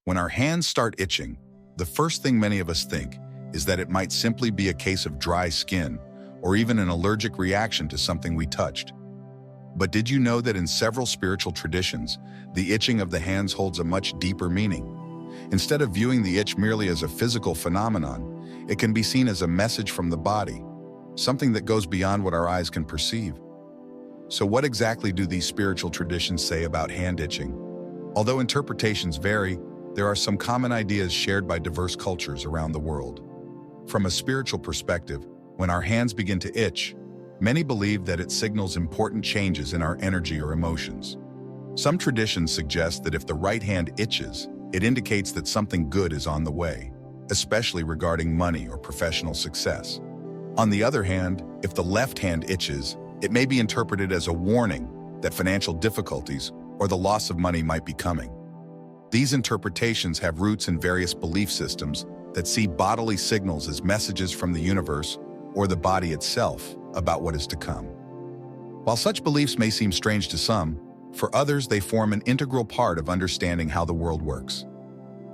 When our hands start itching, the first thing many of us think is that it might simply be a case of dry skin or even an allergic reaction to something we touched. But did you know that in several spiritual traditions, the itching of the hands holds a much deeper meaning? Instead of viewing the itch merely as a physical phenomenon, it can be seen as a message from the body, something that goes beyond what our eyes can perceive. So what exactly do these spiritual traditions say about hand itching? Although interpretations vary, there are some common ideas shared by diverse cultures around the world. From a spiritual perspective, when our hands begin to itch, many believe that it signals important changes in our energy or emotions. Some traditions suggest that if the right hand itches, it indicates that something good is on the way, especially regarding money or professional success. On the other hand, if the left hand itches, it may be interpreted as a warning that financial difficulties or the loss of money might be coming. These interpretations have roots in various belief systems that see bodily signals as messages from the universe or the body itself about what is to come. While such beliefs may seem strange to some, for others they form an integral part of understanding how the world works.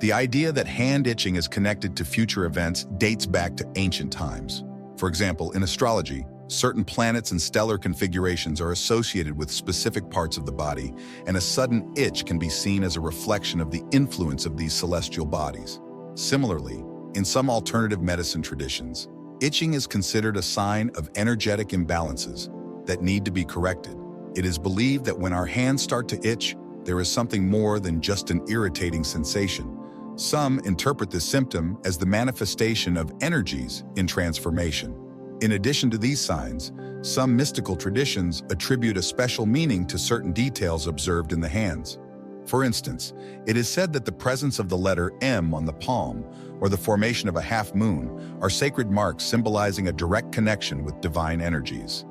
The idea that hand itching is connected to future events dates back to ancient times. For example, in astrology, certain planets and stellar configurations are associated with specific parts of the body, and a sudden itch can be seen as a reflection of the influence of these celestial bodies. Similarly, in some alternative medicine traditions, itching is considered a sign of energetic imbalances that need to be corrected. It is believed that when our hands start to itch, there is something more than just an irritating sensation. Some interpret this symptom as the manifestation of energies in transformation. In addition to these signs, some mystical traditions attribute a special meaning to certain details observed in the hands. For instance, it is said that the presence of the letter M on the palm or the formation of a half moon are sacred marks symbolizing a direct connection with divine energies.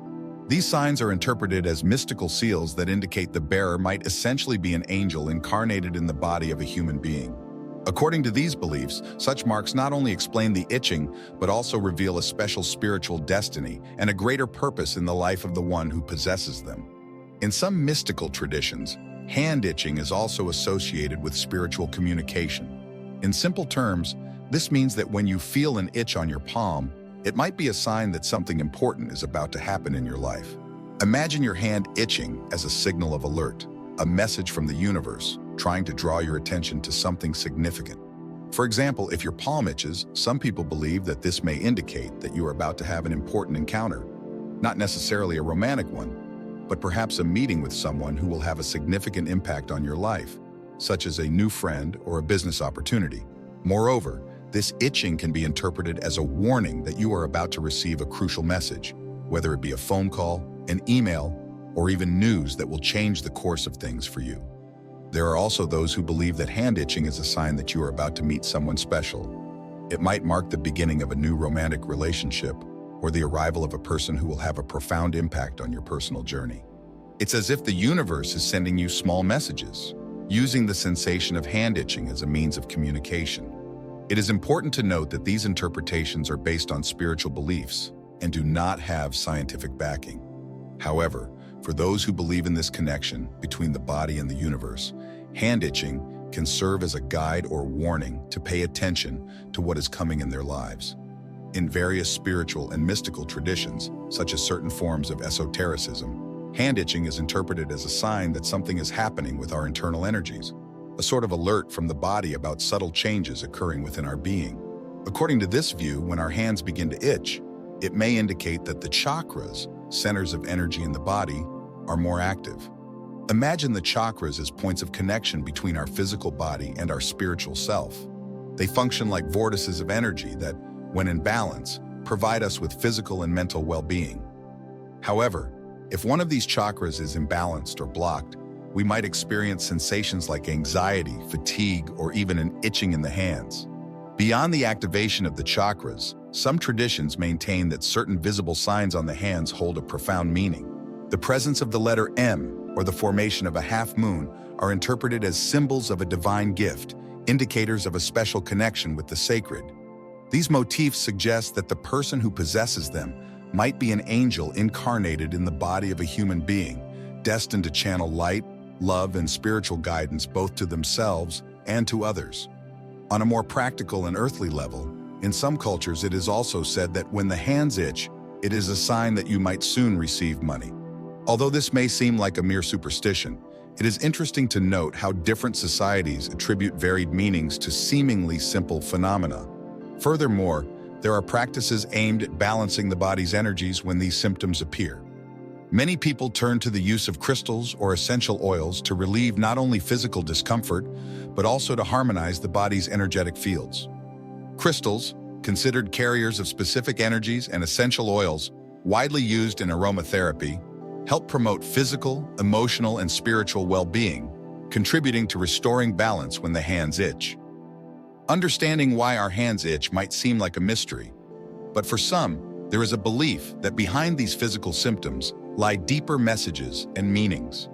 These signs are interpreted as mystical seals that indicate the bearer might essentially be an angel incarnated in the body of a human being. According to these beliefs, such marks not only explain the itching, but also reveal a special spiritual destiny and a greater purpose in the life of the one who possesses them. In some mystical traditions, hand itching is also associated with spiritual communication. In simple terms, this means that when you feel an itch on your palm, it might be a sign that something important is about to happen in your life. Imagine your hand itching as a signal of alert, a message from the universe, trying to draw your attention to something significant. For example, if your palm itches, some people believe that this may indicate that you are about to have an important encounter, not necessarily a romantic one, but perhaps a meeting with someone who will have a significant impact on your life, such as a new friend or a business opportunity. Moreover, this itching can be interpreted as a warning that you are about to receive a crucial message, whether it be a phone call, an email, or even news that will change the course of things for you. There are also those who believe that hand itching is a sign that you are about to meet someone special. It might mark the beginning of a new romantic relationship or the arrival of a person who will have a profound impact on your personal journey. It's as if the universe is sending you small messages, using the sensation of hand itching as a means of communication. It is important to note that these interpretations are based on spiritual beliefs and do not have scientific backing. However, for those who believe in this connection between the body and the universe, hand itching can serve as a guide or warning to pay attention to what is coming in their lives. In various spiritual and mystical traditions, such as certain forms of esotericism, hand itching is interpreted as a sign that something is happening with our internal energies, a sort of alert from the body about subtle changes occurring within our being. According to this view, when our hands begin to itch, it may indicate that the chakras, centers of energy in the body, are more active. Imagine the chakras as points of connection between our physical body and our spiritual self. They function like vortices of energy that, when in balance, provide us with physical and mental well-being. However, if one of these chakras is imbalanced or blocked, we might experience sensations like anxiety, fatigue, or even an itching in the hands. Beyond the activation of the chakras, some traditions maintain that certain visible signs on the hands hold a profound meaning. The presence of the letter M or the formation of a half moon are interpreted as symbols of a divine gift, indicators of a special connection with the sacred. These motifs suggest that the person who possesses them might be an angel incarnated in the body of a human being, destined to channel light, love, and spiritual guidance both to themselves and to others. On a more practical and earthly level, in some cultures it is also said that when the hands itch, it is a sign that you might soon receive money. Although this may seem like a mere superstition, it is interesting to note how different societies attribute varied meanings to seemingly simple phenomena. Furthermore, there are practices aimed at balancing the body's energies when these symptoms appear. Many people turn to the use of crystals or essential oils to relieve not only physical discomfort, but also to harmonize the body's energetic fields. Crystals, considered carriers of specific energies and essential oils, widely used in aromatherapy, help promote physical, emotional, and spiritual well-being, contributing to restoring balance when the hands itch. Understanding why our hands itch might seem like a mystery, but for some, there is a belief that behind these physical symptoms lie deeper messages and meanings.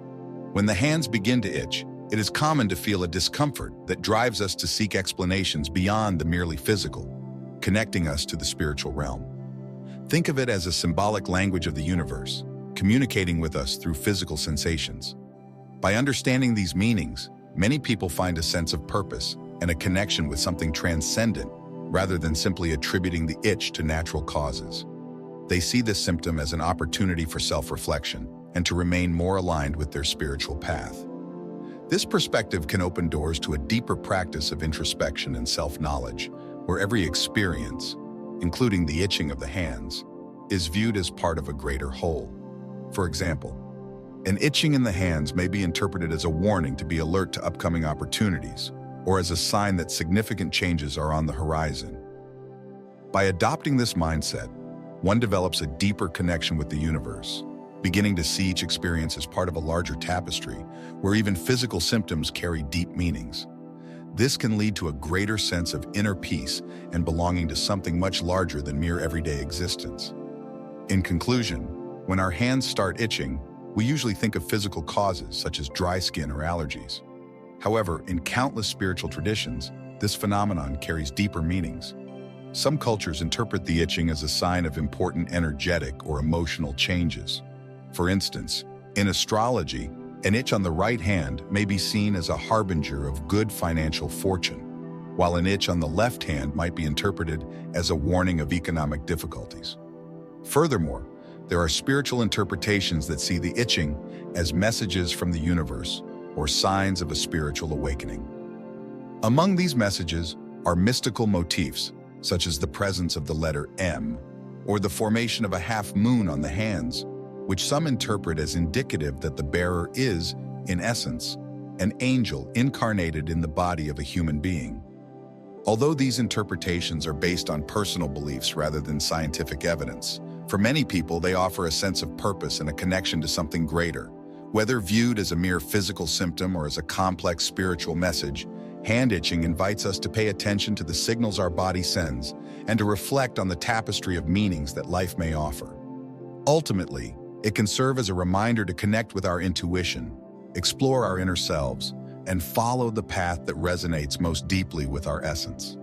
When the hands begin to itch, it is common to feel a discomfort that drives us to seek explanations beyond the merely physical, connecting us to the spiritual realm. Think of it as a symbolic language of the universe, communicating with us through physical sensations. By understanding these meanings, many people find a sense of purpose and a connection with something transcendent, rather than simply attributing the itch to natural causes. They see this symptom as an opportunity for self-reflection and to remain more aligned with their spiritual path. This perspective can open doors to a deeper practice of introspection and self-knowledge, where every experience, including the itching of the hands, is viewed as part of a greater whole. For example, an itching in the hands may be interpreted as a warning to be alert to upcoming opportunities, or as a sign that significant changes are on the horizon. By adopting this mindset, one develops a deeper connection with the universe, beginning to see each experience as part of a larger tapestry, where even physical symptoms carry deep meanings. This can lead to a greater sense of inner peace and belonging to something much larger than mere everyday existence. In conclusion, when our hands start itching, we usually think of physical causes such as dry skin or allergies. However, in countless spiritual traditions, this phenomenon carries deeper meanings. Some cultures interpret the itching as a sign of important energetic or emotional changes. For instance, in astrology, an itch on the right hand may be seen as a harbinger of good financial fortune, while an itch on the left hand might be interpreted as a warning of economic difficulties. Furthermore, there are spiritual interpretations that see the itching as messages from the universe or signs of a spiritual awakening. Among these messages are mystical motifs, such as the presence of the letter M, or the formation of a half moon on the hands, which some interpret as indicative that the bearer is, in essence, an angel incarnated in the body of a human being. Although these interpretations are based on personal beliefs rather than scientific evidence, for many people they offer a sense of purpose and a connection to something greater. Whether viewed as a mere physical symptom or as a complex spiritual message, hand itching invites us to pay attention to the signals our body sends and to reflect on the tapestry of meanings that life may offer. Ultimately, it can serve as a reminder to connect with our intuition, explore our inner selves, and follow the path that resonates most deeply with our essence.